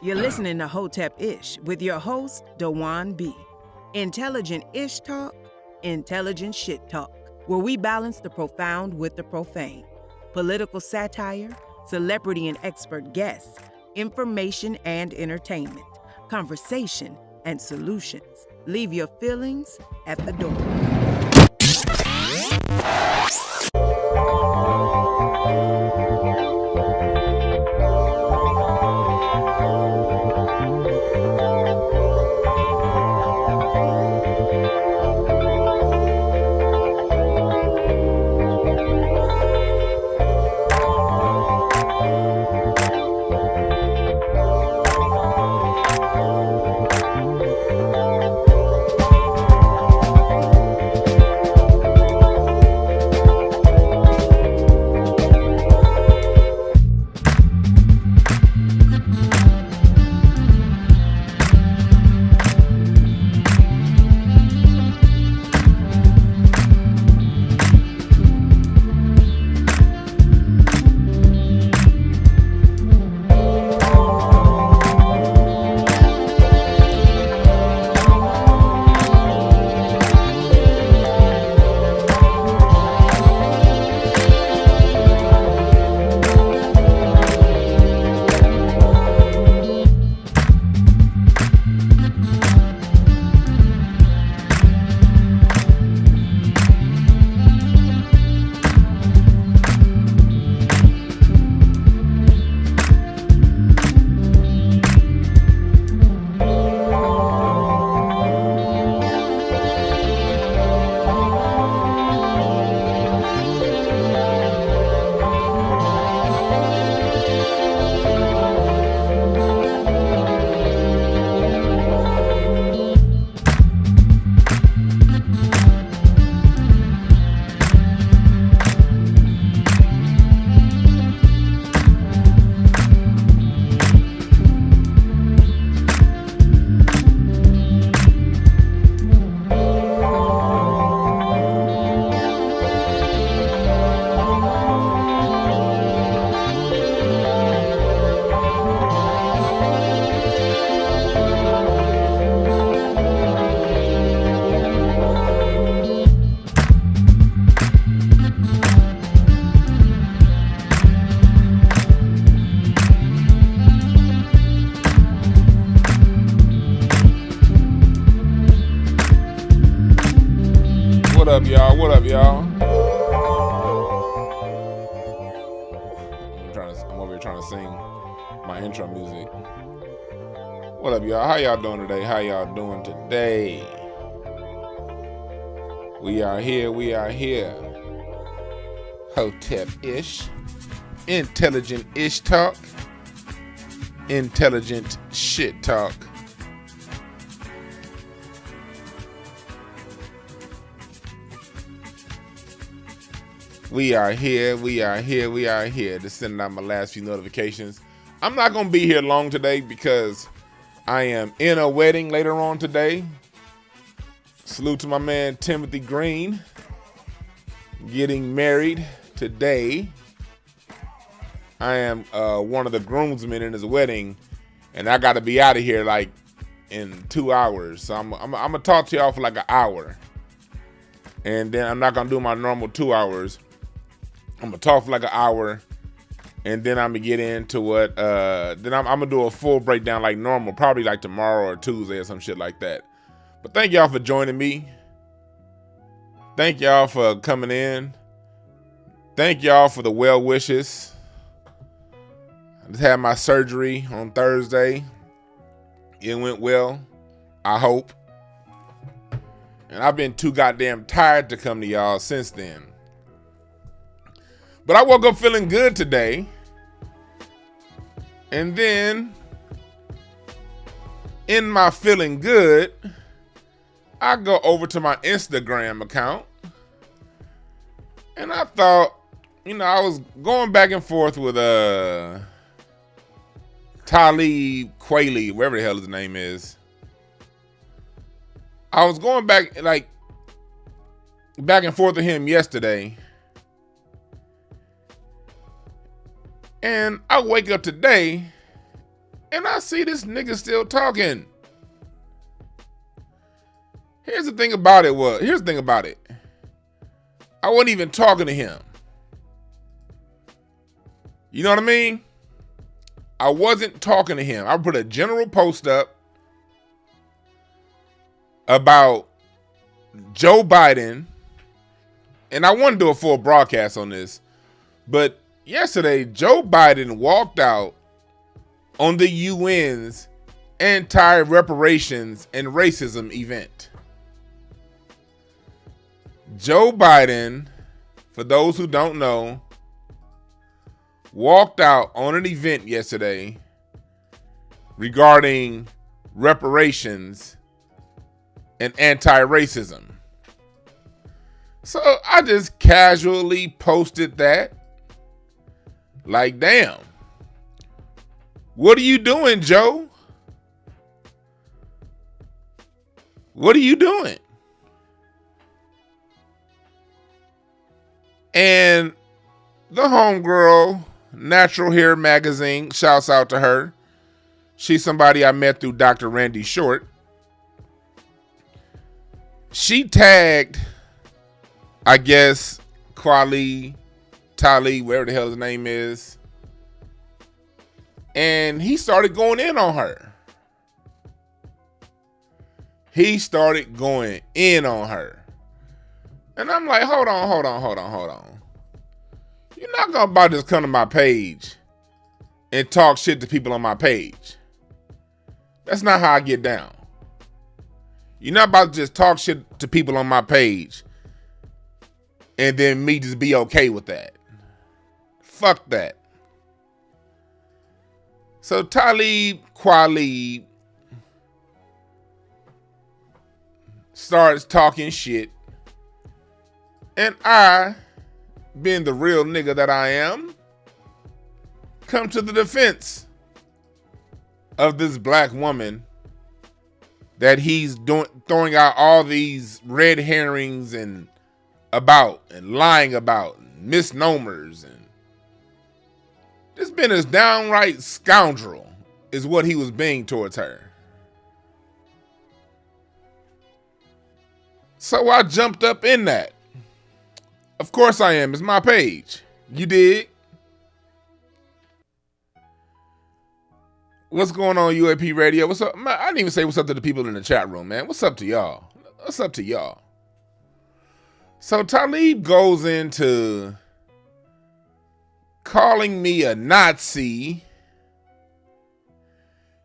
You're listening to Hotepish with your host, Dwwann B. Intelligent ish talk, intelligent shit talk, where we balance the profound with the profane. Political satire, celebrity and expert guests, information and entertainment, conversation and solutions. Leave your feelings at the door. What up, y'all? I'm over here trying to sing my intro music. What up, y'all? How y'all doing today? We are here. Hotep-ish. Intelligent ish talk. Intelligent shit talk. We are here. Just sending out my last few notifications. I'm not going to be here long today because I am in a wedding later on today. Salute to my man Timothy Green. Getting married today. I am one of the groomsmen in his wedding, and I got to be out of here like in 2 hours. So I'm going to talk to y'all for like an hour. And then I'm not going to do my normal 2 hours. I'm going to talk for like an hour, and then I'm going to get into what, then I'm going to do a full breakdown like normal, probably like tomorrow or Tuesday or some shit like that. But thank y'all for joining me. Thank y'all for coming in. Thank y'all for the well wishes. I just had my surgery on Thursday. It went well, I hope. And I've been too goddamn tired to come to y'all since then. But I woke up feeling good today. And then, in my feeling good, I go over to my Instagram account. And I thought, I was going back and forth with Talib Kweli, whatever the hell his name is. I was going back and forth with him yesterday. And I wake up today And I see this nigga still talking. Here's the thing about it. I wasn't even talking to him. You know what I mean? I wasn't talking to him. I put a general post up about Joe Biden, and I want to do a full broadcast on this, but yesterday Joe Biden walked out on the UN's anti-reparations and racism event. Joe Biden, for those who don't know, walked out on an event yesterday regarding reparations and anti-racism. So I just casually posted that. Like, damn. What are you doing, Joe? What are you doing? And the homegirl, Natural Hair Magazine, shouts out to her. She's somebody I met through Dr. Randy Short. She tagged, I guess, Tali, whatever the hell his name is. And he started going in on her. And I'm like, hold on. You're not gonna about to just come to my page and talk shit to people on my page. That's not how I get down. You're not about to just talk shit to people on my page and then me just be okay with that. Fuck that. So Talib Kweli starts talking shit, and I, being the real nigga that I am, come to the defense of this black woman that he's throwing out all these red herrings and lying about, and misnomers, and this been a downright scoundrel is what he was being towards her. So I jumped up in that. Of course I am. It's my page. You dig? What's going on, UAP Radio? What's up? I didn't even say what's up to the people in the chat room, man. What's up to y'all? So Talib goes into calling me a Nazi.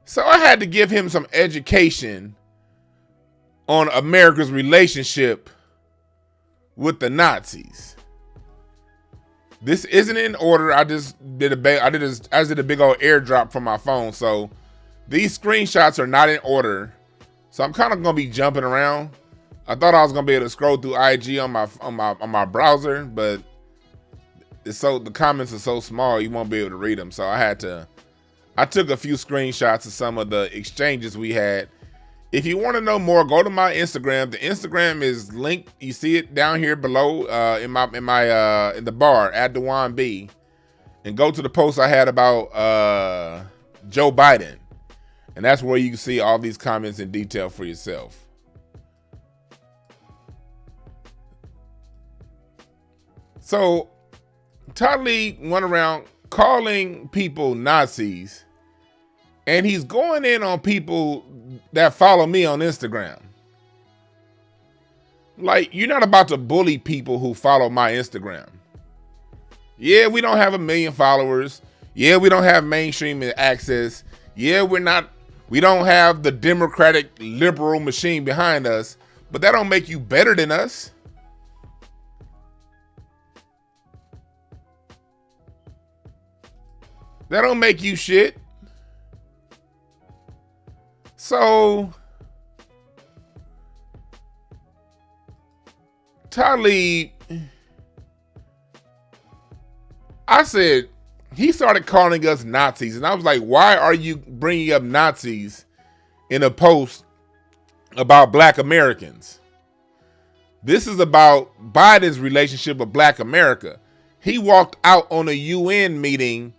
So I had to give him some education on America's relationship with the Nazis. This isn't in order. I just did a big old airdrop from my phone. So these screenshots are not in order. So I'm kind of gonna be jumping around. I thought I was gonna be able to scroll through IG on my browser, but the comments are so small you won't be able to read them. So I took a few screenshots of some of the exchanges we had. If you want to know more, go to my Instagram. The Instagram is linked. You see it down here below in the bar, App DwannB, and go to the post I had about Joe Biden, and that's where you can see all these comments in detail for yourself. So Talib went around calling people Nazis, and he's going in on people that follow me on Instagram. Like, you're not about to bully people who follow my Instagram. Yeah, we don't have 1 million followers. Yeah, we don't have mainstream access. Yeah, we don't have the democratic liberal machine behind us, but that don't make you better than us. That don't make you shit. So Talib, I said, he started calling us Nazis, and I was like, why are you bringing up Nazis in a post about black Americans? This is about Biden's relationship with black America. He walked out on a UN meeting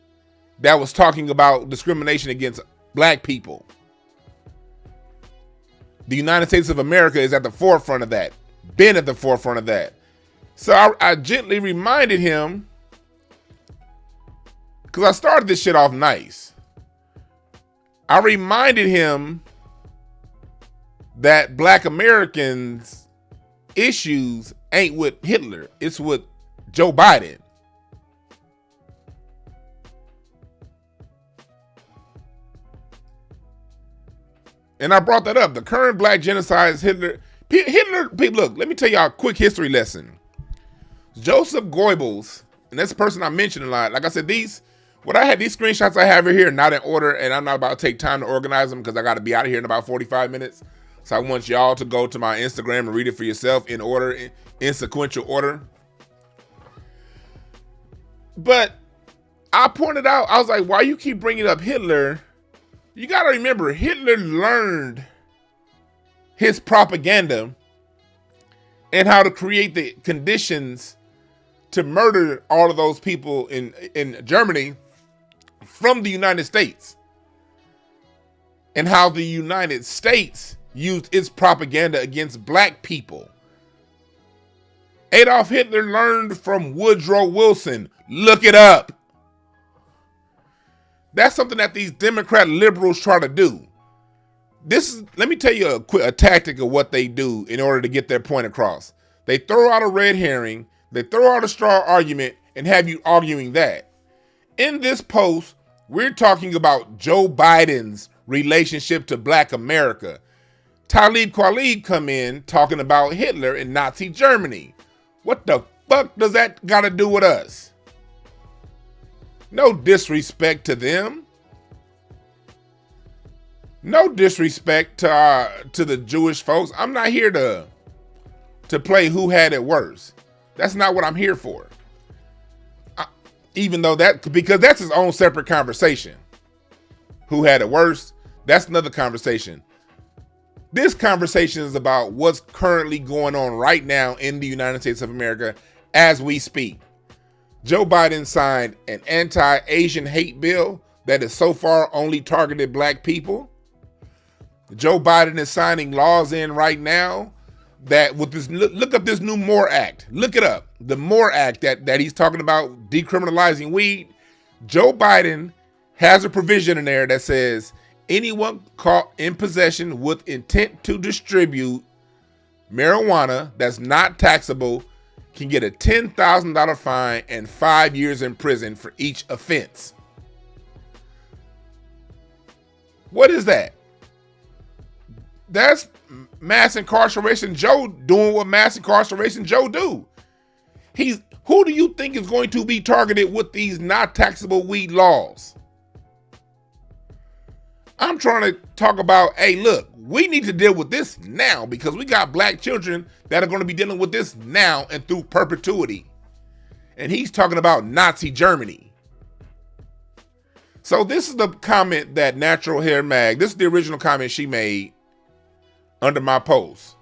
that was talking about discrimination against black people. The United States of America is at the forefront of that, been at the forefront of that. So I gently reminded him, because I started this shit off nice. I reminded him that black Americans' issues ain't with Hitler, it's with Joe Biden. And I brought that up. The current black genocide is Hitler. Look, let me tell y'all a quick history lesson. Joseph Goebbels, and that's the person I mentioned a lot. Like I said, these screenshots I have here not in order, and I'm not about to take time to organize them because I got to be out of here in about 45 minutes. So I want y'all to go to my Instagram and read it for yourself in order, in sequential order. But I pointed out, I was like, why you keep bringing up Hitler? You got to remember, Hitler learned his propaganda and how to create the conditions to murder all of those people in Germany from the United States, and how the United States used its propaganda against black people. Adolf Hitler learned from Woodrow Wilson. Look it up. That's something that these Democrat liberals try to do. Let me tell you a tactic of what they do in order to get their point across. They throw out a red herring, they throw out a straw argument, and have you arguing that. In this post, we're talking about Joe Biden's relationship to black America. Talib Kweli come in talking about Hitler and Nazi Germany. What the fuck does that got to do with us? No disrespect to them. No disrespect to the Jewish folks. I'm not here to play who had it worse. That's not what I'm here for. Because that's his own separate conversation. Who had it worse? That's another conversation. This conversation is about what's currently going on right now in the United States of America as we speak. Joe Biden signed an anti-Asian hate bill that has so far only targeted black people. Joe Biden is signing laws in right now that with this, look up this new MORE Act. Look it up. The MORE Act that he's talking about decriminalizing weed. Joe Biden has a provision in there that says anyone caught in possession with intent to distribute marijuana that's not taxable can get a $10,000 fine and 5 years in prison for each offense. What is that? That's mass incarceration Joe doing what mass incarceration Joe do. Who do you think is going to be targeted with these not taxable weed laws? I'm trying to talk about, hey, look, we need to deal with this now because we got black children that are going to be dealing with this now and through perpetuity. And he's talking about Nazi Germany. So this is the comment that Natural Hair Mag, this is the original comment she made under my post.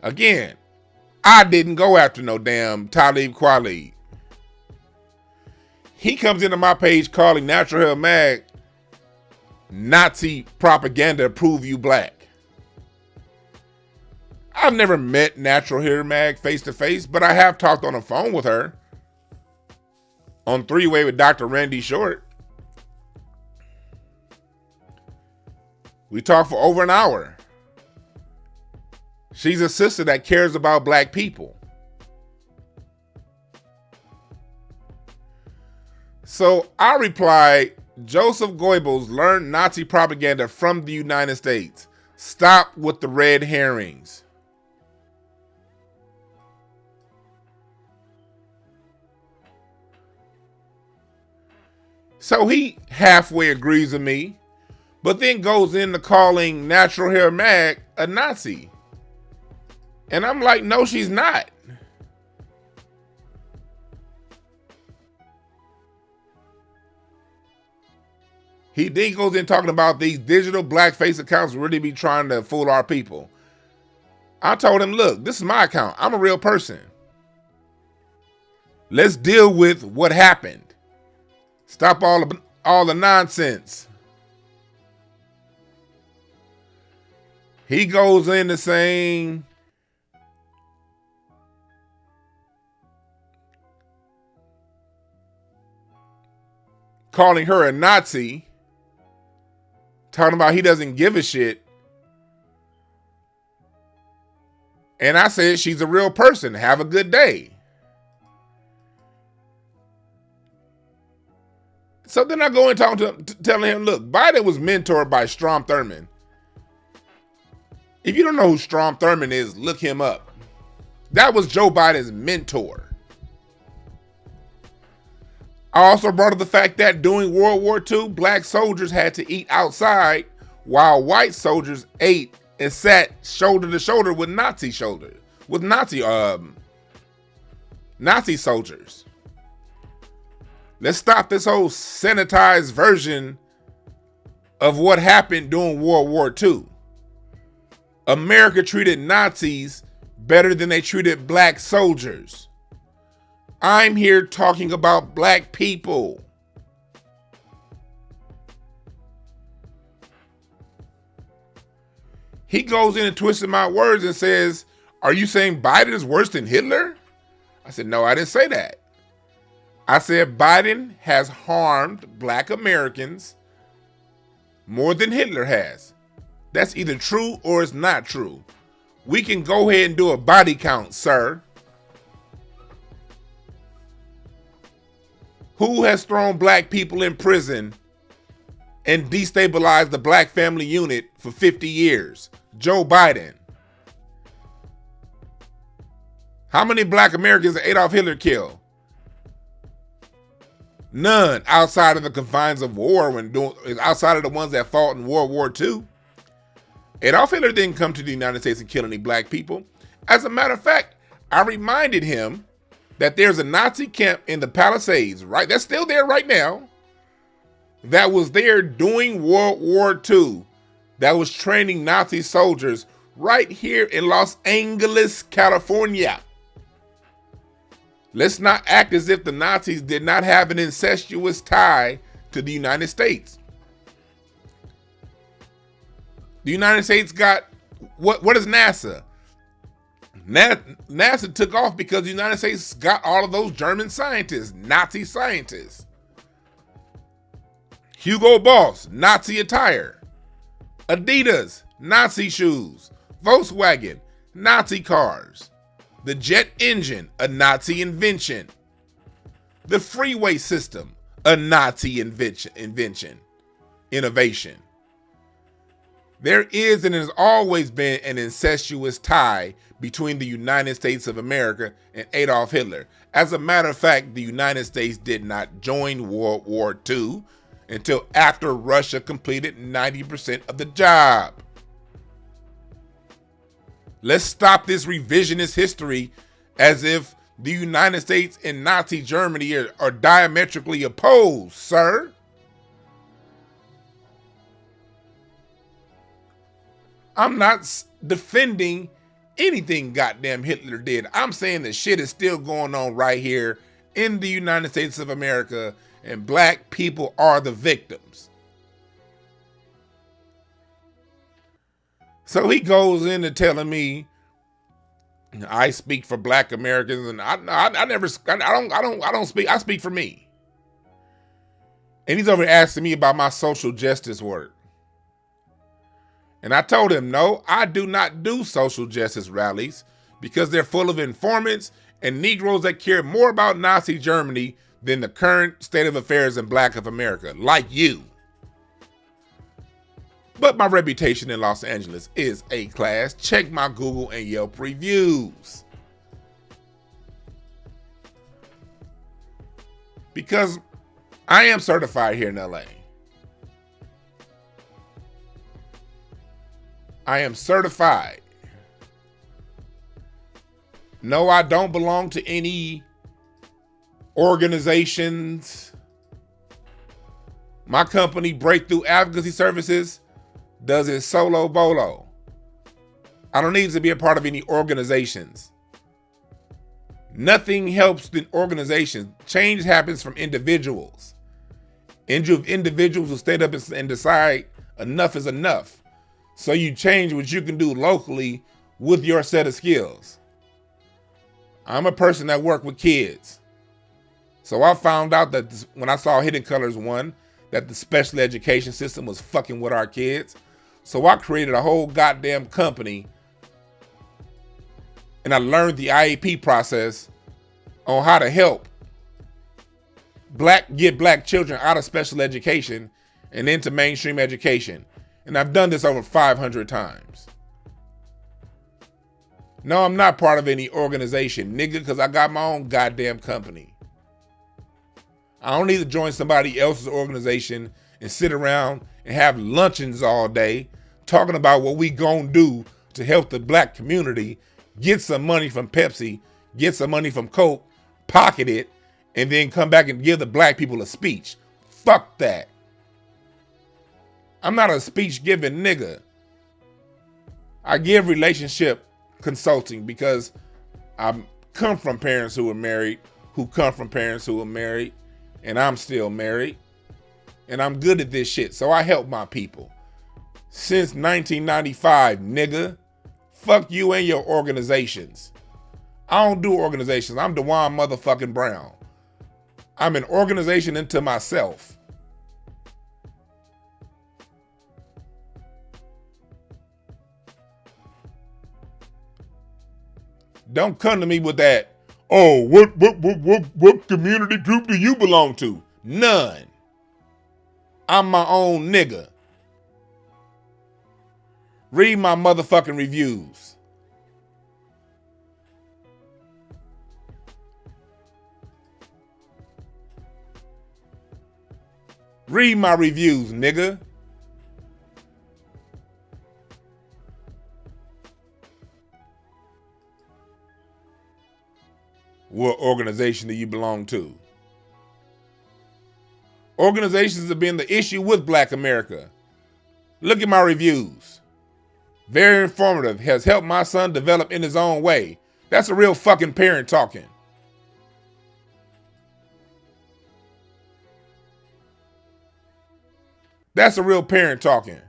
Again, I didn't go after no damn Talib Kweli. He comes into my page calling Natural Hair Mag Nazi propaganda prove you black. I've never met Natural Hair Mag face to face, but I have talked on the phone with her on three-way with Dr. Randy Short. We talked for over an hour. She's a sister that cares about black people. So I replied, Joseph Goebbels learned Nazi propaganda from the United States. Stop with the red herrings. So he halfway agrees with me, but then goes into calling Natural Hair Mag a Nazi. And I'm like, no, she's not. He then goes in talking about these digital blackface accounts really be trying to fool our people. I told him, look, this is my account. I'm a real person. Let's deal with what happened. Stop all all the nonsense. He goes into saying calling her a Nazi, talking about he doesn't give a shit. And I said, she's a real person. Have a good day. So then I go and talk to him, telling him, look, Biden was mentored by Strom Thurmond. If you don't know who Strom Thurmond is, look him up. That was Joe Biden's mentor. I also brought up the fact that during World War II, black soldiers had to eat outside while white soldiers ate and sat shoulder to shoulder with Nazi soldiers. Let's stop this whole sanitized version of what happened during World War II. America treated Nazis better than they treated black soldiers. I'm here talking about black people. He goes in and twists my words and says, are you saying Biden is worse than Hitler? I said, no, I didn't say that. I said Biden has harmed black Americans more than Hitler has. That's either true or it's not true. We can go ahead and do a body count, sir. Who has thrown black people in prison and destabilized the black family unit for 50 years? Joe Biden. How many black Americans did Adolf Hitler kill? None, outside of the confines of war, outside of the ones that fought in World War II. Adolf Hitler didn't come to the United States and kill any black people. As a matter of fact, I reminded him that there's a Nazi camp in the Palisades, right? That's still there right now. That was there during World War II. That was training Nazi soldiers right here in Los Angeles, California. Let's not act as if the Nazis did not have an incestuous tie to the United States. The United States got, what is NASA? NASA took off because the United States got all of those German scientists, Nazi scientists. Hugo Boss, Nazi attire. Adidas, Nazi shoes. Volkswagen, Nazi cars. The jet engine, a Nazi invention. The freeway system, a Nazi innovation. There is and has always been an incestuous tie between the United States of America and Adolf Hitler. As a matter of fact, the United States did not join World War II until after Russia completed 90% of the job. Let's stop this revisionist history as if the United States and Nazi Germany are diametrically opposed, sir. I'm not defending anything goddamn Hitler did. I'm saying that shit is still going on right here in the United States of America, and black people are the victims. So he goes into telling me I speak for black Americans, and I don't speak. I speak for me. And he's over asking me about my social justice work. And I told him, no, I do not do social justice rallies because they're full of informants and Negroes that care more about Nazi Germany than the current state of affairs in black of America, like you. But my reputation in Los Angeles is A-class. Check my Google and Yelp reviews. Because I am certified here in LA. I am certified. No, I don't belong to any organizations. My company, Breakthrough Advocacy Services, does it solo bolo. I don't need to be a part of any organizations. Nothing helps than organizations. Change happens from individuals. Individuals who stand up and decide enough is enough. So you change what you can do locally with your set of skills. I'm a person that worked with kids. So I found out that when I saw Hidden Colors 1, that the special education system was fucking with our kids. So I created a whole goddamn company and I learned the IEP process on how to help get black children out of special education and into mainstream education. And I've done this over 500 times. No, I'm not part of any organization, nigga, because I got my own goddamn company. I don't need to join somebody else's organization and sit around and have luncheons all day talking about what we gonna do to help the black community, get some money from Pepsi, get some money from Coke, pocket it, and then come back and give the black people a speech. Fuck that. I'm not a speech giving nigga. I give relationship consulting because I come from parents who are married, who come from parents who are married, and I'm still married. And I'm good at this shit, so I help my people. Since 1995, nigga. Fuck you and your organizations. I don't do organizations. I'm Dwwan motherfucking Brown. I'm an organization into myself. Don't come to me with that, oh, what community group do you belong to? None. I'm my own nigga. Read my motherfucking reviews. Read my reviews, nigga. What organization do you belong to? Organizations have been the issue with Black America. Look at my reviews. Very informative. Has helped my son develop in his own way. That's a real fucking parent talking. That's a real parent talking.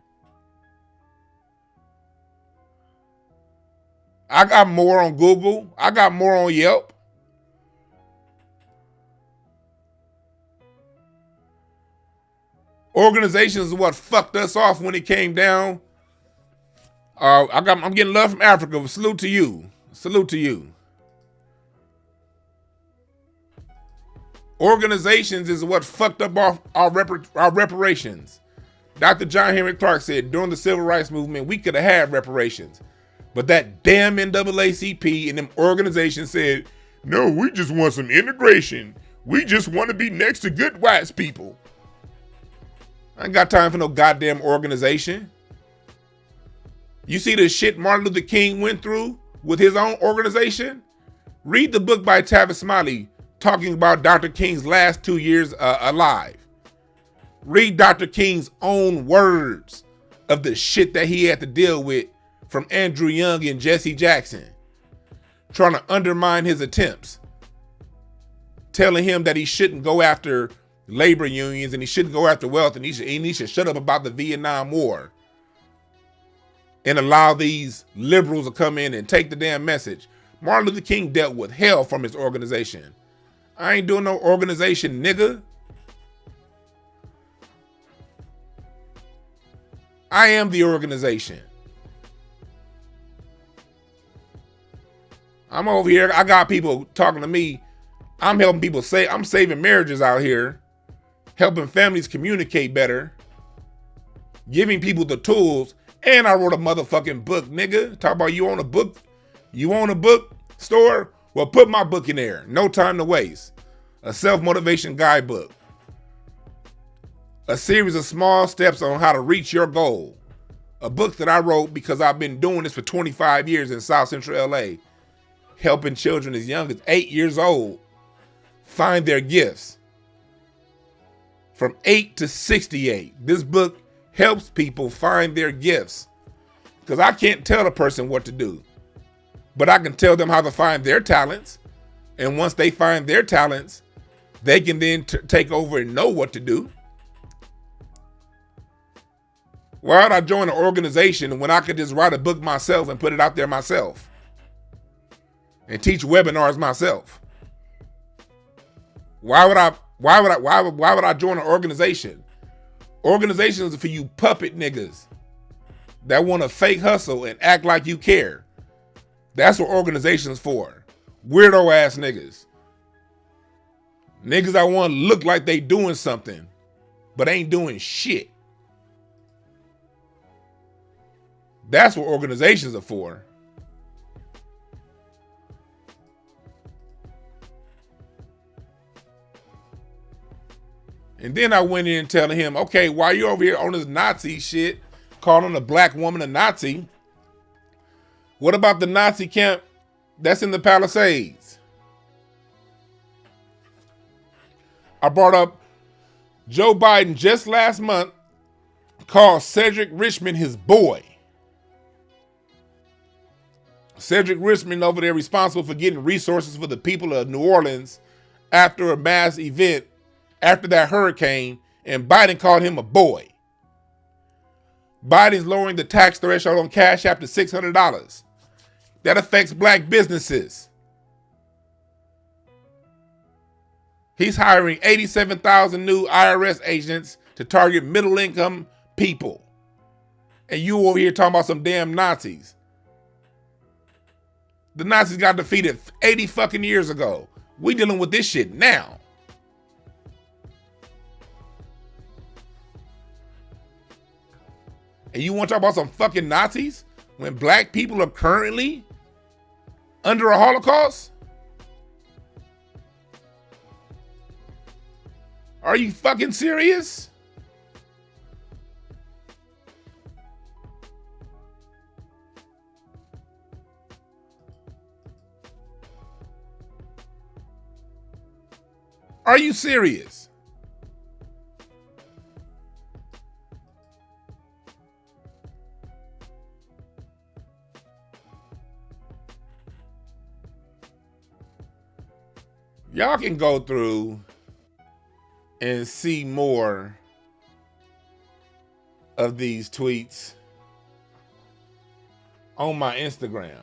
I got more on Google. I got more on Yelp. Organizations is what fucked us off when it came down. I'm getting love from Africa. Salute to you. Salute to you. Organizations is what fucked up our reparations. Dr. John Henry Clark said during the Civil Rights Movement, we could have had reparations. But that damn NAACP and them organizations said, no, we just want some integration. We just want to be next to good white people. I ain't got time for no goddamn organization. You see the shit Martin Luther King went through with his own organization? Read the book by Tavis Smiley talking about Dr. King's last 2 years alive. Read Dr. King's own words of the shit that he had to deal with from Andrew Young and Jesse Jackson, trying to undermine his attempts, telling him that he shouldn't go after labor unions and he shouldn't go after wealth and he should shut up about the Vietnam War and allow these liberals to come in and take the damn message. Martin Luther King dealt with hell from his organization. I ain't doing no organization, nigga. I am the organization. I'm over here. I got people talking to me. I'm helping people I'm saving marriages out here, helping families communicate better, giving people the tools. And I wrote a motherfucking book, nigga. Talk about you own a book. You own a book store? Well, put my book in there. No time to waste. A self-motivation guidebook. A series of small steps on how to reach your goal. A book that I wrote because I've been doing this for 25 years in South Central LA, helping children as young as 8 years old find their gifts. From 8 to 68, this book helps people find their gifts. Because I can't tell a person what to do, but I can tell them how to find their talents. And once they find their talents, they can then take over and know what to do. Why would I join an organization when I could just write a book myself and put it out there myself and teach webinars myself? Why would I join an organization? Organizations are for you puppet niggas that want to fake hustle and act like you care. That's what organizations for. Weirdo ass niggas. Niggas that want to look like they doing something, but ain't doing shit. That's what organizations are for. And then I went in telling him, okay, while you're over here on this Nazi shit, calling a black woman a Nazi, what about the Nazi camp that's in the Palisades? I brought up Joe Biden just last month called Cedrick Richmond his boy. Cedrick Richmond over there responsible for getting resources for the people of New Orleans after a mass event, after that hurricane, and Biden called him a boy. Biden's lowering the tax threshold on Cash App to $600. That affects black businesses. He's hiring 87,000 new IRS agents to target middle-income people. And you over here talking about some damn Nazis. The Nazis got defeated 80 fucking years ago. We dealing with this shit now. And you want to talk about some fucking Nazis when black people are currently under a Holocaust? Are you fucking serious? Are you serious? Y'all can go through and see more of these tweets on my Instagram.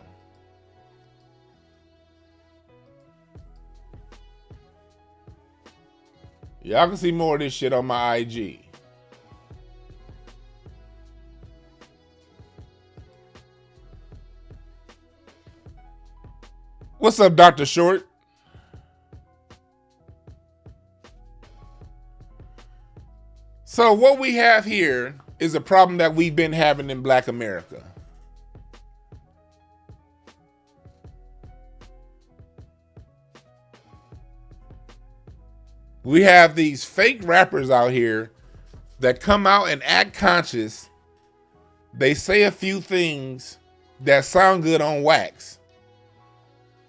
Y'all can see more of this shit on my IG. What's up, Dr. Short? So what we have here is a problem that we've been having in Black America. We have these fake rappers out here that come out and act conscious. They say a few things that sound good on wax.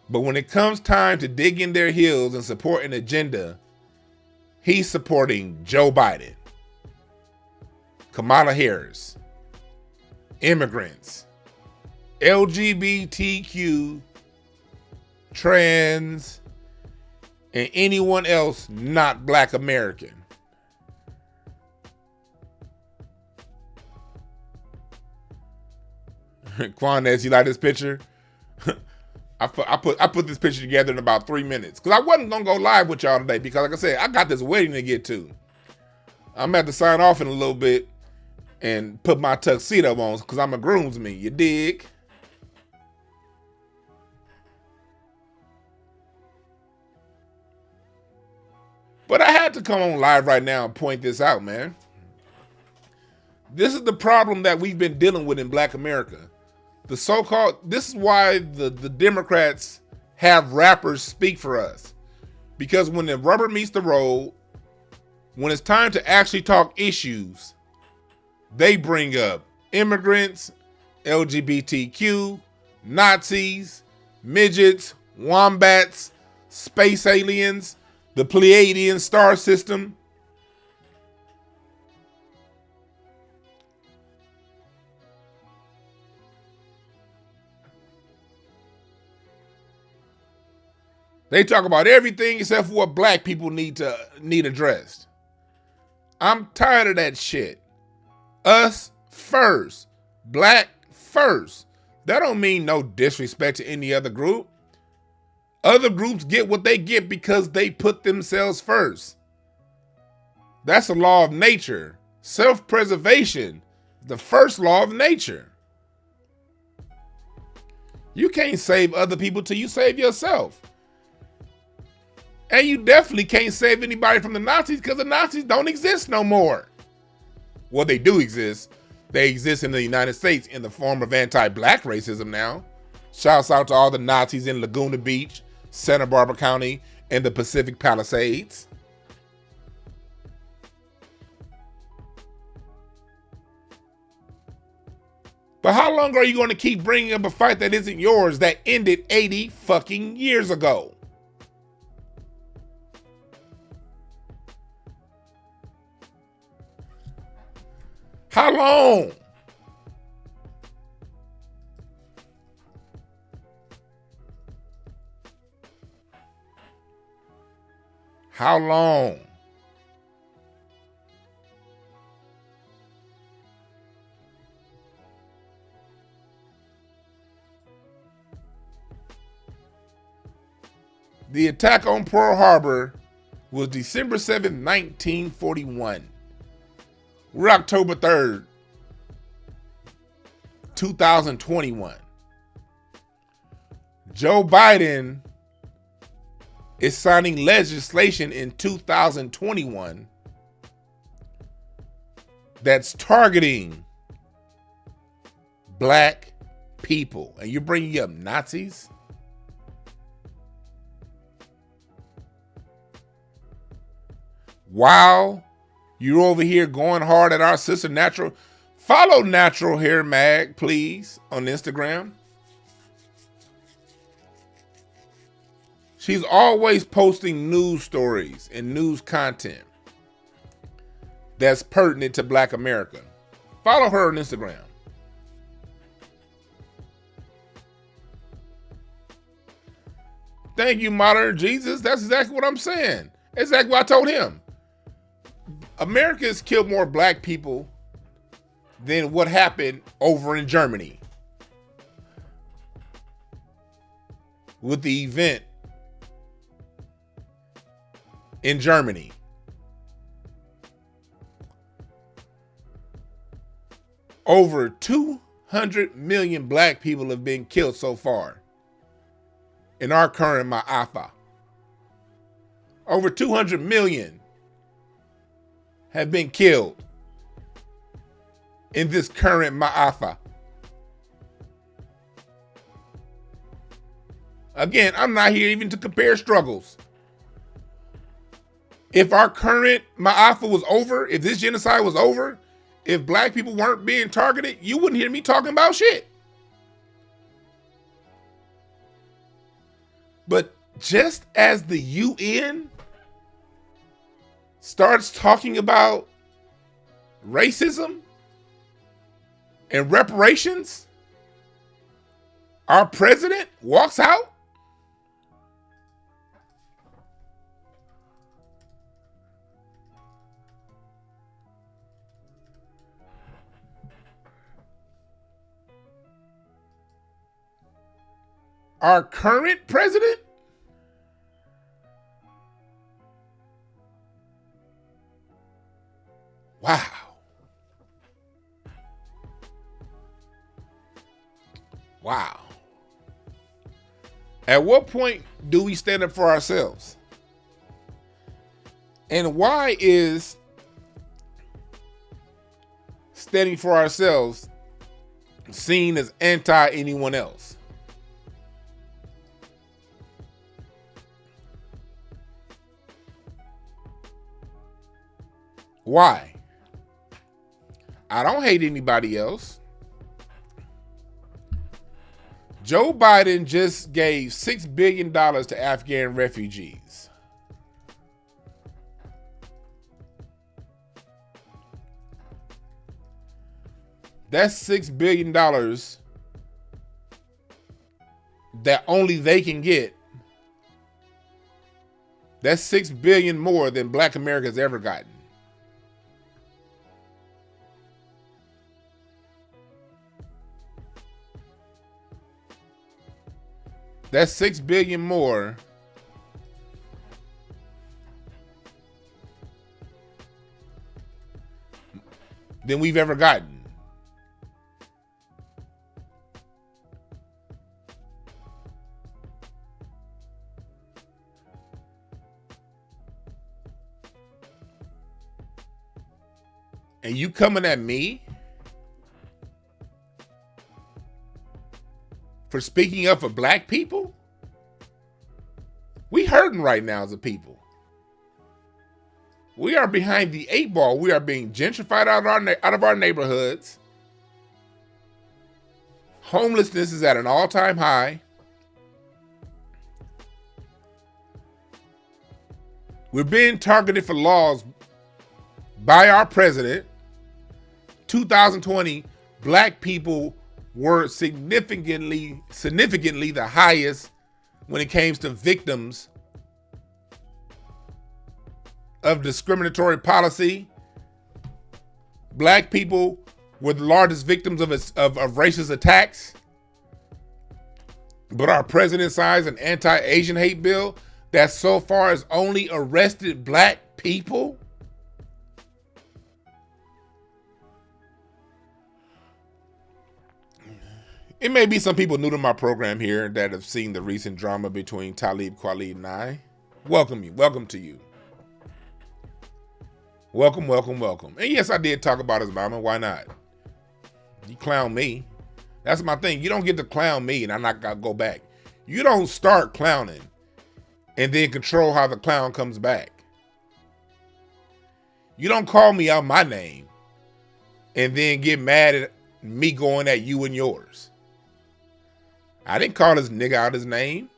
But when it comes time to dig in their heels and support an agenda, he's supporting Joe Biden, Kamala Harris, immigrants, LGBTQ, trans, and anyone else not Black American. Quanez, you like this picture? I put this picture together in about 3 minutes because I wasn't gonna go live with y'all today because, like I said, I got this wedding to get to. I'm gonna have to sign off in a little bit and put my tuxedo on because I'm a groomsman. You dig? But I had to come on live right now and point this out, man. This is the problem that we've been dealing with in Black America. The so-called, this is why the Democrats have rappers speak for us. Because when the rubber meets the road, when it's time to actually talk issues, they bring up immigrants, LGBTQ, Nazis, midgets, wombats, space aliens, the Pleiadian star system. They talk about everything except for what black people need addressed. I'm tired of that shit. Us, first. Black first. That don't mean no disrespect to any other group. Other groups get what they get because they put themselves first. That's a law of nature. Self-preservation, the first law of nature. You can't save other people till you save yourself. And you definitely can't save anybody from the Nazis because the Nazis don't exist no more. Well, they do exist. They exist in the United States in the form of anti-black racism now. Shouts out to all the Nazis in Laguna Beach, Santa Barbara County, and the Pacific Palisades. But how long are you going to keep bringing up a fight that isn't yours that ended 80 fucking years ago? How long? How long? The attack on Pearl Harbor was December 7, 1941. We're October 3rd, 2021. Joe Biden is signing legislation in 2021 that's targeting black people. And you're bringing up Nazis? Wow. You're over here going hard at our sister Natural. Follow Natural Hair Mag, please, on Instagram. She's always posting news stories and news content that's pertinent to Black America. Follow her on Instagram. Thank you, Modern Jesus. That's exactly what I'm saying. Exactly what I told him. America has killed more black people than what happened over in Germany with the event in Germany. Over 200 million black people have been killed so far in our current Ma'afa. Over 200 million have been killed in this current Ma'afa. Again, I'm not here even to compare struggles. If our current Ma'afa was over, if this genocide was over, if black people weren't being targeted, you wouldn't hear me talking about shit. But just as the UN starts talking about racism and reparations, our president walks out. Our current president? Wow. Wow. At what point do we stand up for ourselves? And why is standing for ourselves seen as anti anyone else? Why? I don't hate anybody else. Joe Biden just gave $6 billion to Afghan refugees. That's $6 billion that only they can get. That's $6 billion more than Black America's ever gotten. That's $6 billion more than we've ever gotten. And you coming at me for speaking up for black people? We hurting right now as a people. We are behind the 8 ball. We are being gentrified out of our neighborhoods. Homelessness is at an all-time high. We're being targeted for laws by our president. 2020, black people were significantly the highest when it came to victims of discriminatory policy. Black people were the largest victims of racist attacks. But our president signs an anti-Asian hate bill that so far has only arrested black people. It may be some people new to my program here that have seen the recent drama between Talib Kweli and I. Welcome to you. Welcome. And yes, I did talk about his mama. Why not? You clown me. That's my thing. You don't get to clown me and I'm not gonna go back. You don't start clowning and then control how the clown comes back. You don't call me out my name and then get mad at me going at you and yours. I didn't call this nigga out his name.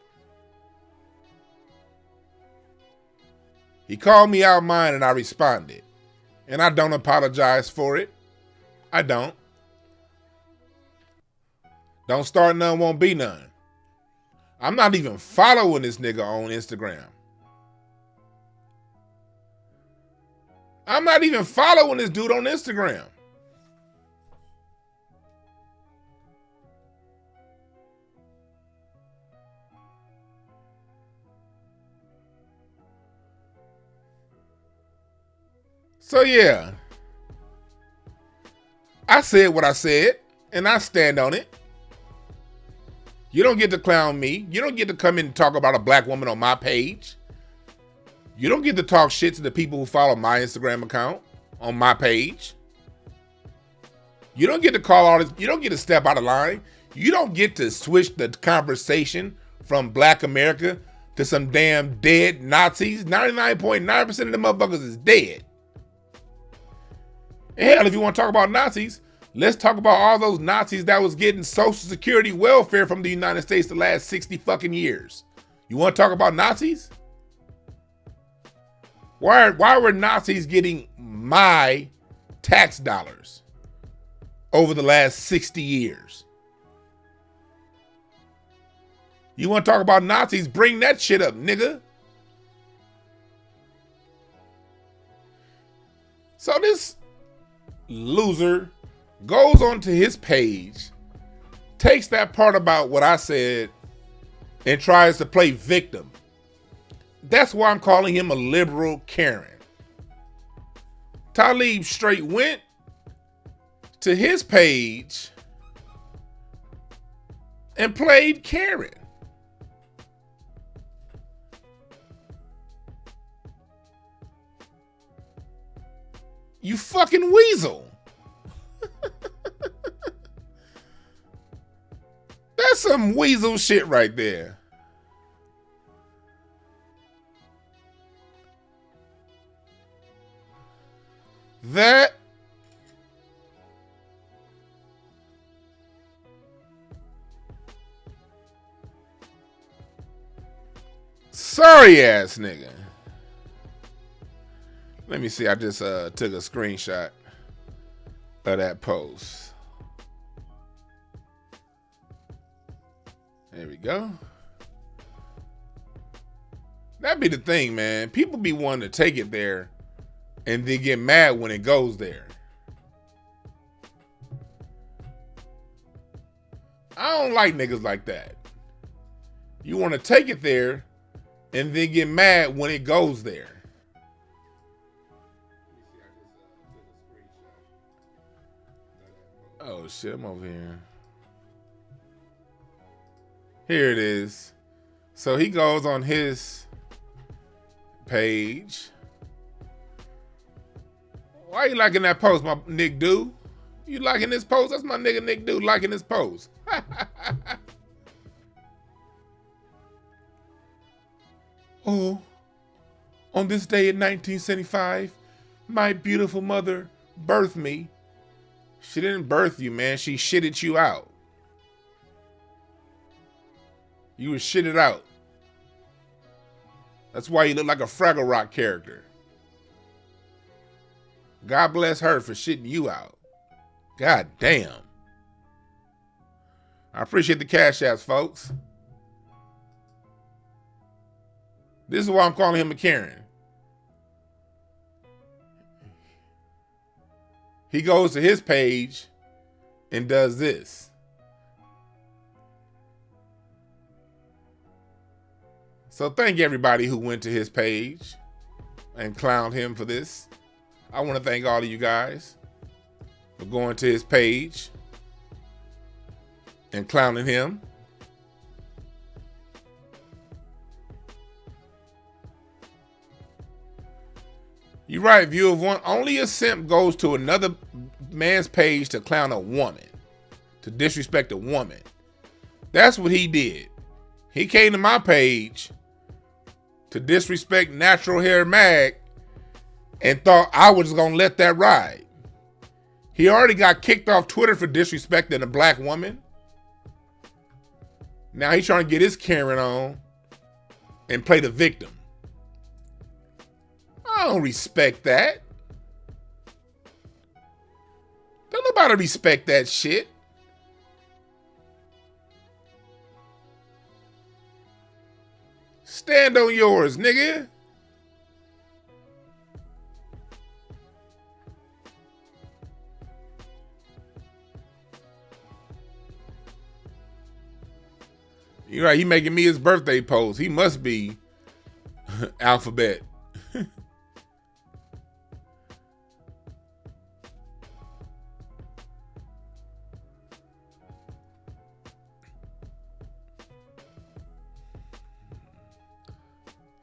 He called me out mine and I responded. And I don't apologize for it. I don't. Don't start none, won't be none. I'm not even following this nigga on Instagram. I'm not even following this dude on Instagram. So yeah, I said what I said, and I stand on it. You don't get to clown me. You don't get to come in and talk about a black woman on my page. You don't get to talk shit to the people who follow my Instagram account on my page. You don't get to call all this. You don't get to step out of line. You don't get to switch the conversation from black America to some damn dead Nazis. 99.9% of them motherfuckers is dead. And hell, if you want to talk about Nazis, let's talk about all those Nazis that was getting Social Security welfare from the United States the last 60 fucking years. You want to talk about Nazis? Why were Nazis getting my tax dollars over the last 60 years? You want to talk about Nazis? Bring that shit up, nigga. So this loser goes onto his page, takes that part about what I said, and tries to play victim. That's why I'm calling him a liberal Karen. Talib straight went to his page and played Karen. You fucking weasel. That's some weasel shit right there. That sorry ass nigga. Let me see. I just took a screenshot of that post. There we go. That'd be the thing, man. People be wanting to take it there and then get mad when it goes there. I don't like niggas like that. You want to take it there and then get mad when it goes there. Oh shit, I'm over here. Here it is. So he goes on his page. Why you liking that post, my Nick dude? You liking this post? That's my nigga Nick dude liking this post. Oh, on this day in 1975, my beautiful mother birthed me. She didn't birth you, man. She shitted you out. You were shitted out. That's why you look like a Fraggle Rock character. God bless her for shitting you out. God damn. I appreciate the cash apps, folks. This is why I'm calling him a Karen. He goes to his page and does this. So thank everybody who went to his page and clowned him for this. I want to thank all of you guys for going to his page and clowning him. You're right, view of one. Only a simp goes to another man's page to clown a woman, to disrespect a woman. That's what he did. He came to my page to disrespect Natural Hair Mag and thought I was going to let that ride. He already got kicked off Twitter for disrespecting a black woman. Now he's trying to get his Karen on and play the victim. I don't respect that. Don't nobody respect that shit. Stand on yours, nigga. You're right, he making me his birthday post. He must be alphabet.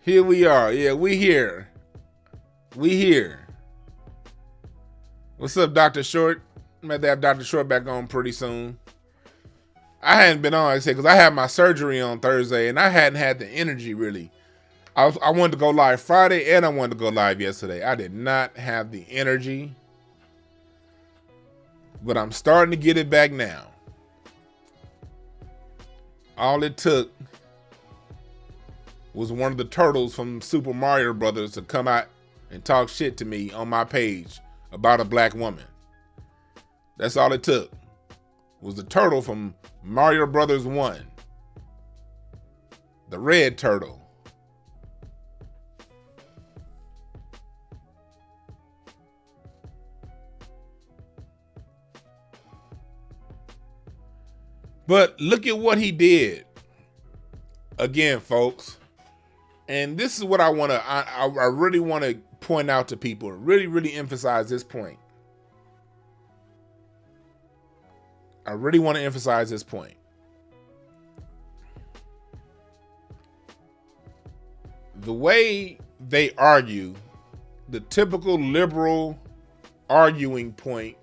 Here we are. Yeah, we here. We here. What's up, Dr. Short? I'm about to have Dr. Short back on pretty soon. I hadn't been on, like I said, because I had my surgery on Thursday, and I hadn't had the energy, really. I wanted to go live Friday, and I wanted to go live yesterday. I did not have the energy. But I'm starting to get it back now. All it took was one of the turtles from Super Mario Brothers to come out and talk shit to me on my page about a black woman. That's all it took. Was the turtle from Mario Brothers 1. The red turtle. But look at what he did. Again, folks. And this is what I want to, I really want to point out to people, really emphasize this point. I really want to emphasize this point. The way they argue, the typical liberal arguing point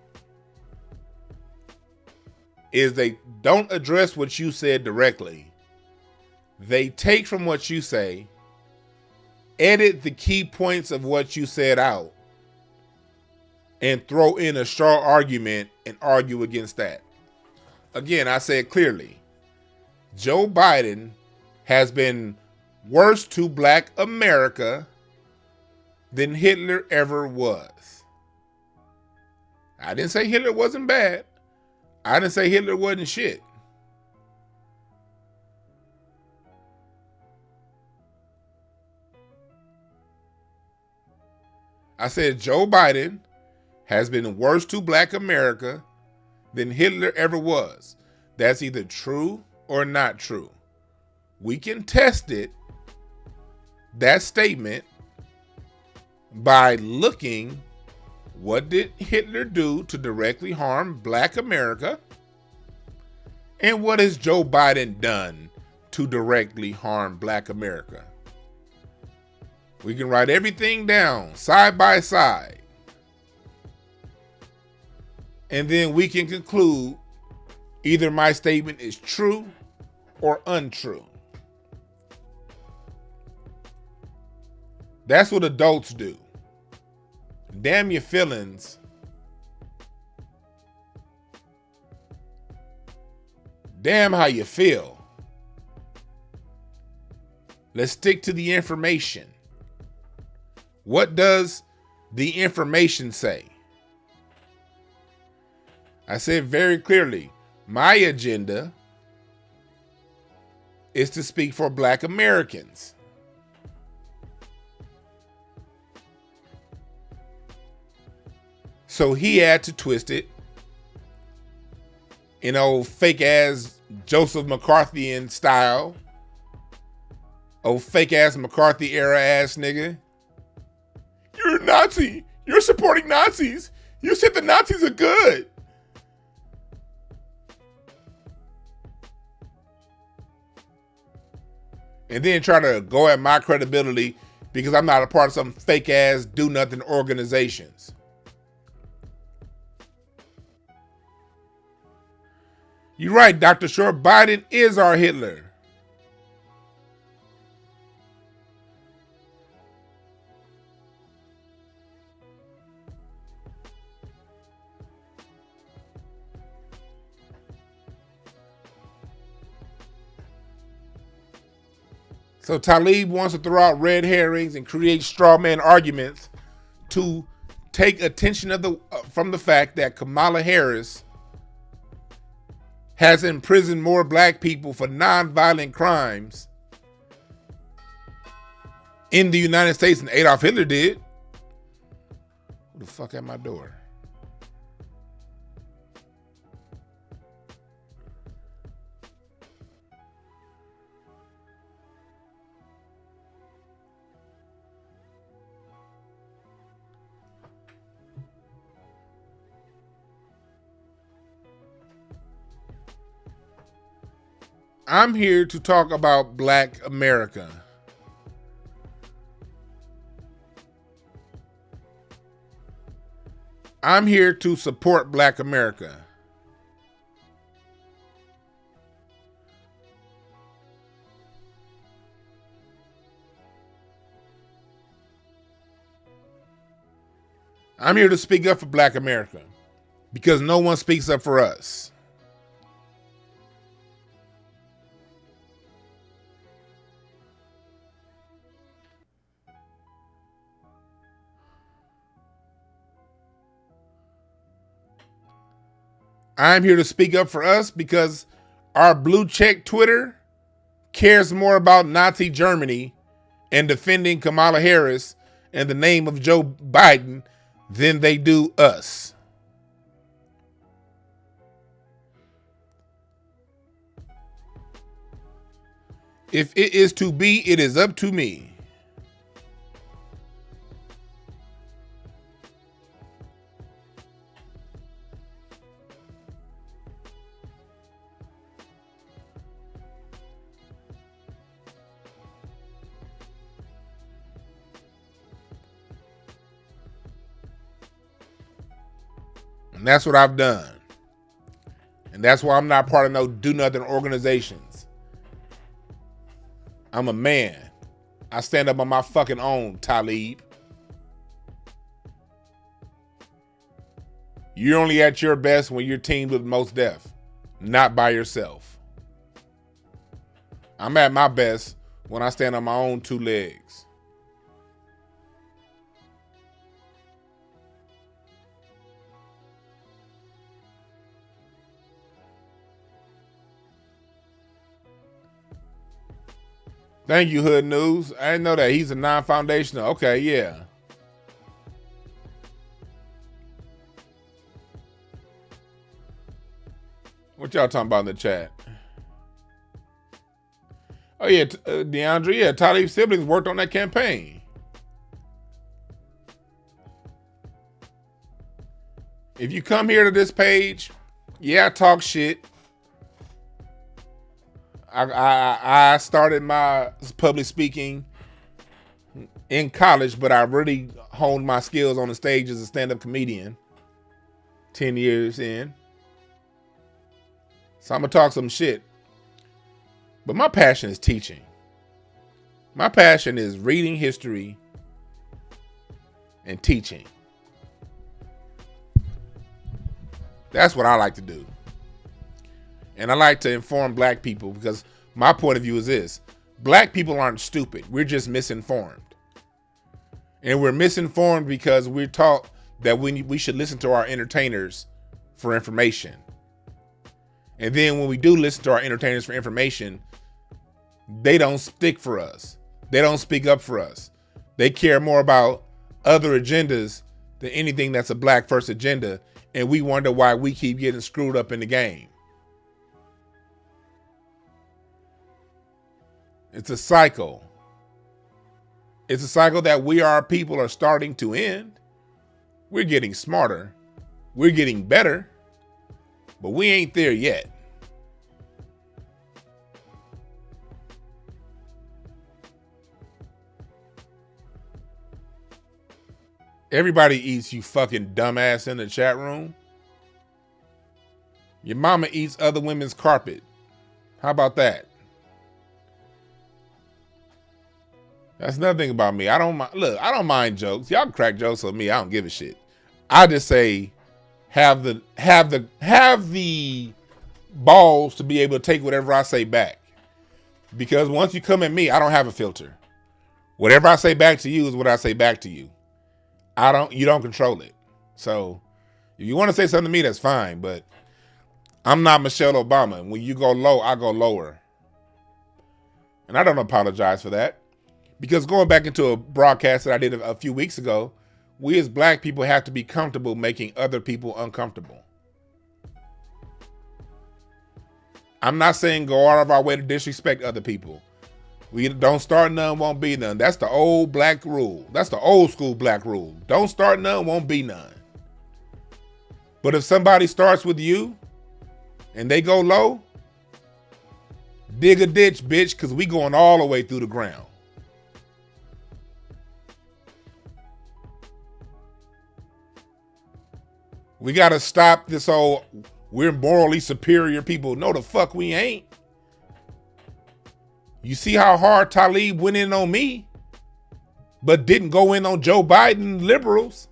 is they don't address what you said directly. They take from what you say, edit the key points of what you said out, and throw in a straw argument and argue against that. Again, I said clearly, Joe Biden has been worse to black America than Hitler ever was. I didn't say Hitler wasn't bad. I didn't say Hitler wasn't shit. I said Joe Biden has been worse to black America than Hitler ever was. That's either true or not true. we can test that statement by looking what did Hitler do to directly harm Black America, and what has Joe Biden done to directly harm Black America. We can write everything down side by side, and then we can conclude either my statement is true or untrue. That's what adults do. Damn your feelings. Damn how you feel. Let's stick to the information. What does the information say? I said very clearly, my agenda is to speak for Black Americans. So he had to twist it in old fake ass Joseph McCarthyan style. Old fake ass McCarthy era ass nigga. You're a Nazi. You're supporting Nazis. You said the Nazis are good. And then try to go at my credibility because I'm not a part of some fake ass do nothing organizations. You're right, Dr. Short. Biden is our Hitler. So Tlaib wants to throw out red herrings and create straw man arguments to take attention from the fact that Kamala Harris has imprisoned more Black people for nonviolent crimes in the United States than Adolf Hitler did. Who the fuck at my door? I'm here to talk about Black America. I'm here to support Black America. I'm here to speak up for Black America because no one speaks up for us. I'm here to speak up for us because our blue check Twitter cares more about Nazi Germany and defending Kamala Harris in the name of Joe Biden than they do us. If it is to be, it is up to me. And that's what I've done. And that's why I'm not part of no do-nothing organizations. I'm a man. I stand up on my fucking own, Tlaib. You're only at your best when you're teamed with Mos Def, not by yourself. I'm at my best when I stand on my own two legs. Thank you, Hood News. I didn't know that. He's a non-foundational. Okay, yeah. What y'all talking about in the chat? Oh yeah, DeAndre. Yeah, Talib's siblings worked on that campaign. If you come here to this page, yeah, I talk shit. I started my public speaking in college, but I really honed my skills on the stage as a stand-up comedian 10 years in. So I'm gonna talk some shit. But my passion is teaching. My passion is reading history and teaching. That's what I like to do. And I like to inform black people because my point of view is this. Black people aren't stupid. We're just misinformed. And we're misinformed because we're taught that we should listen to our entertainers for information. And then when we do listen to our entertainers for information, they don't stick for us. They don't speak up for us. They care more about other agendas than anything that's a black first agenda. And we wonder why we keep getting screwed up in the game. It's a cycle. It's a cycle that we, our people, are starting to end. We're getting smarter. We're getting better. But we ain't there yet. Everybody eats, you fucking dumbass in the chat room. Your mama eats other women's carpet. How about that? That's nothing about me. I don't mind. Look, I don't mind jokes. Y'all can crack jokes on me. I don't give a shit. I just say have the balls to be able to take whatever I say back. Because once you come at me, I don't have a filter. Whatever I say back to you is what I say back to you. You don't control it. So if you want to say something to me, that's fine. But I'm not Michelle Obama. When you go low, I go lower. And I don't apologize for that. Because going back into a broadcast that I did a few weeks ago, we as black people have to be comfortable making other people uncomfortable. I'm not saying go out of our way to disrespect other people. We don't start none, won't be none. That's the old black rule. That's the old school black rule. Don't start none, won't be none. But if somebody starts with you and they go low, dig a ditch, bitch, because we going all the way through the ground. We got to stop this whole, we're morally superior people. No, the fuck we ain't. You see how hard Talib went in on me, but didn't go in on Joe Biden liberals.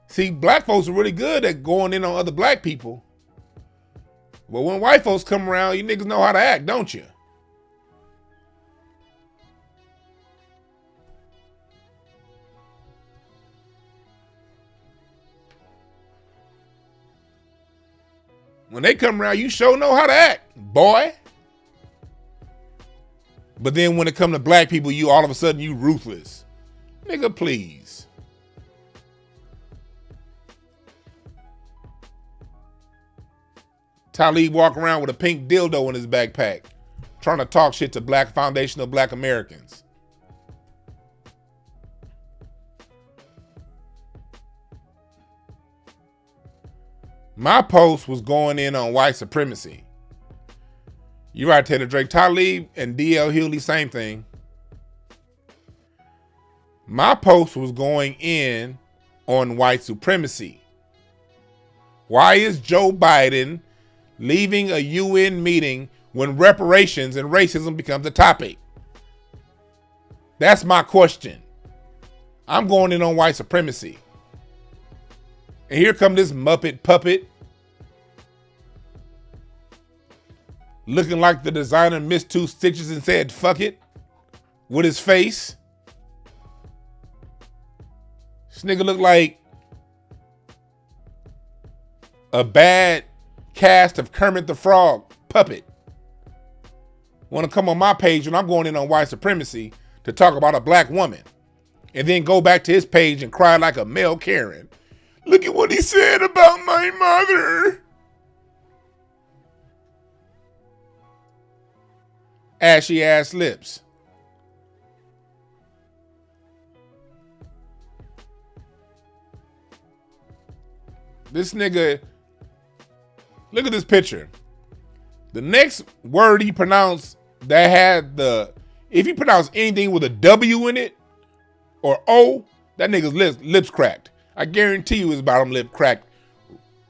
See, black folks are really good at going in on other black people. But when white folks come around, you niggas know how to act, don't you? When they come around, you sure know how to act, boy. But then when it comes to black people, you all of a sudden you ruthless. Nigga, please. Talib walk around with a pink dildo in his backpack, trying to talk shit to black foundational black Americans. My post was going in on white supremacy. You're right, Taylor Drake. Talib and D.L. Hughley, same thing. My post was going in on white supremacy. Why is Joe Biden leaving a UN meeting when reparations and racism becomes a topic? That's my question. I'm going in on white supremacy. And here come this Muppet puppet looking like the designer missed 2 stitches and said, fuck it, with his face. This nigga look like a bad cast of Kermit the Frog puppet. Want to come on my page when I'm going in on white supremacy to talk about a black woman, and then go back to his page and cry like a male Karen. Look at what he said about my mother. ashy ass lips. This nigga, look at this picture. The next word he pronounced that had if he pronounced anything with a W in it or O, that nigga's lips cracked. I guarantee you his bottom lip cracked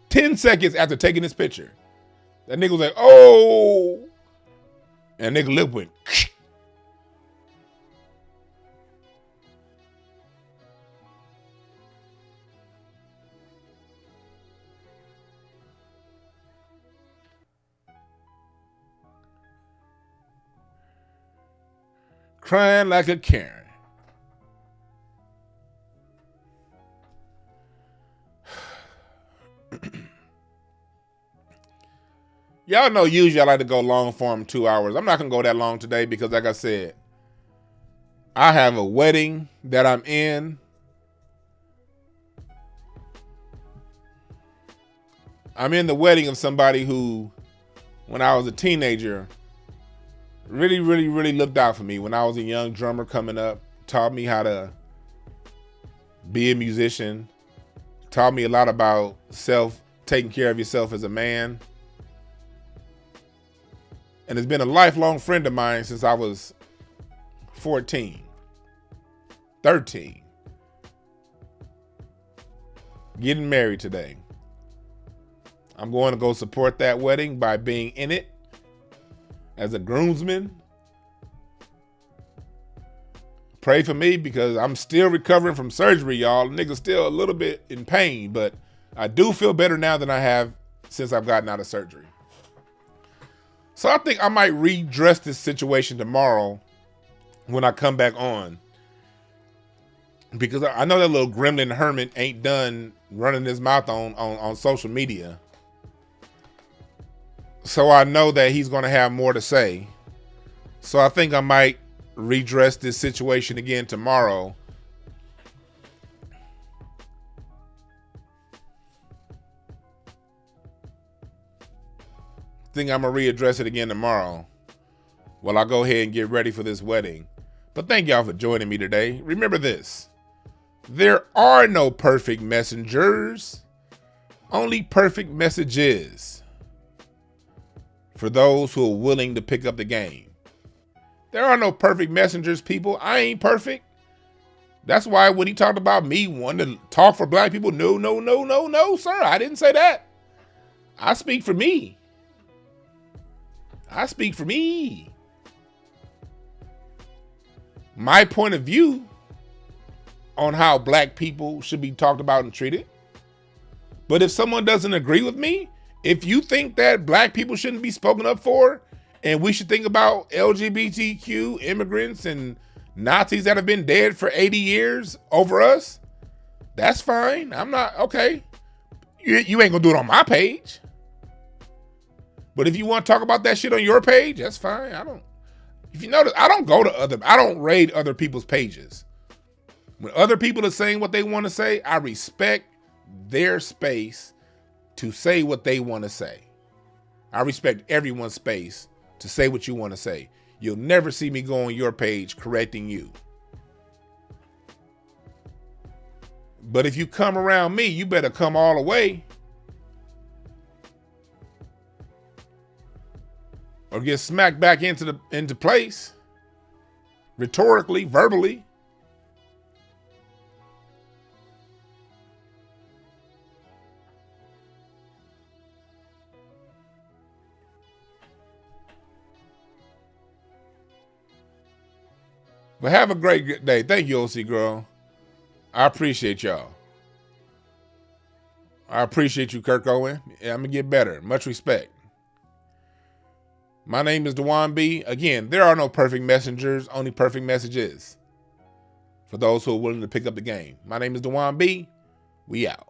10 seconds after taking this picture. That nigga was like, oh. And nigga lip went. Crying like a Karen. Y'all know usually I like to go long form 2 hours. I'm not going to go that long today because like I said, I have a wedding that I'm in. I'm in the wedding of somebody who, when I was a teenager, really looked out for me. When I was a young drummer coming up, taught me how to be a musician, taught me a lot about taking care of yourself as a man. And has been a lifelong friend of mine since I was 14, 13. Getting married today. I'm going to go support that wedding by being in it as a groomsman. Pray for me because I'm still recovering from surgery, y'all. Nigga's still a little bit in pain, but I do feel better now than I have since I've gotten out of surgery. So I think I might redress this situation tomorrow when I come back on. Because I know that little gremlin hermit ain't done running his mouth on social media. So I know that he's going to have more to say. So I think I might redress this situation again tomorrow. Think I'm going to readdress it again tomorrow while I go ahead and get ready for this wedding. But thank y'all for joining me today. Remember this. There are no perfect messengers, only perfect messages for those who are willing to pick up the game. There are no perfect messengers, people. I ain't perfect. That's why when he talked about me wanting to talk for black people, no, sir. I didn't say that. I speak for me. I speak for me. My point of view on how black people should be talked about and treated. But if someone doesn't agree with me, if you think that black people shouldn't be spoken up for, and we should think about LGBTQ immigrants and Nazis that have been dead for 80 years over us, that's fine. I'm not, okay. You ain't gonna do it on my page. But if you want to talk about that shit on your page, that's fine. If you notice, I don't raid other people's pages. When other people are saying what they want to say, I respect their space to say what they want to say. I respect everyone's space to say what you want to say. You'll never see me go on your page correcting you. But if you come around me, you better come all the way. Or get smacked back into place. Rhetorically, verbally. But have a great day. Thank you, OC girl. I appreciate y'all. I appreciate you, Kirk Owen. Yeah, I'm going to get better. Much respect. My name is Dwan B. Again, there are no perfect messengers, only perfect messages for those who are willing to pick up the game. My name is Dwan B. We out.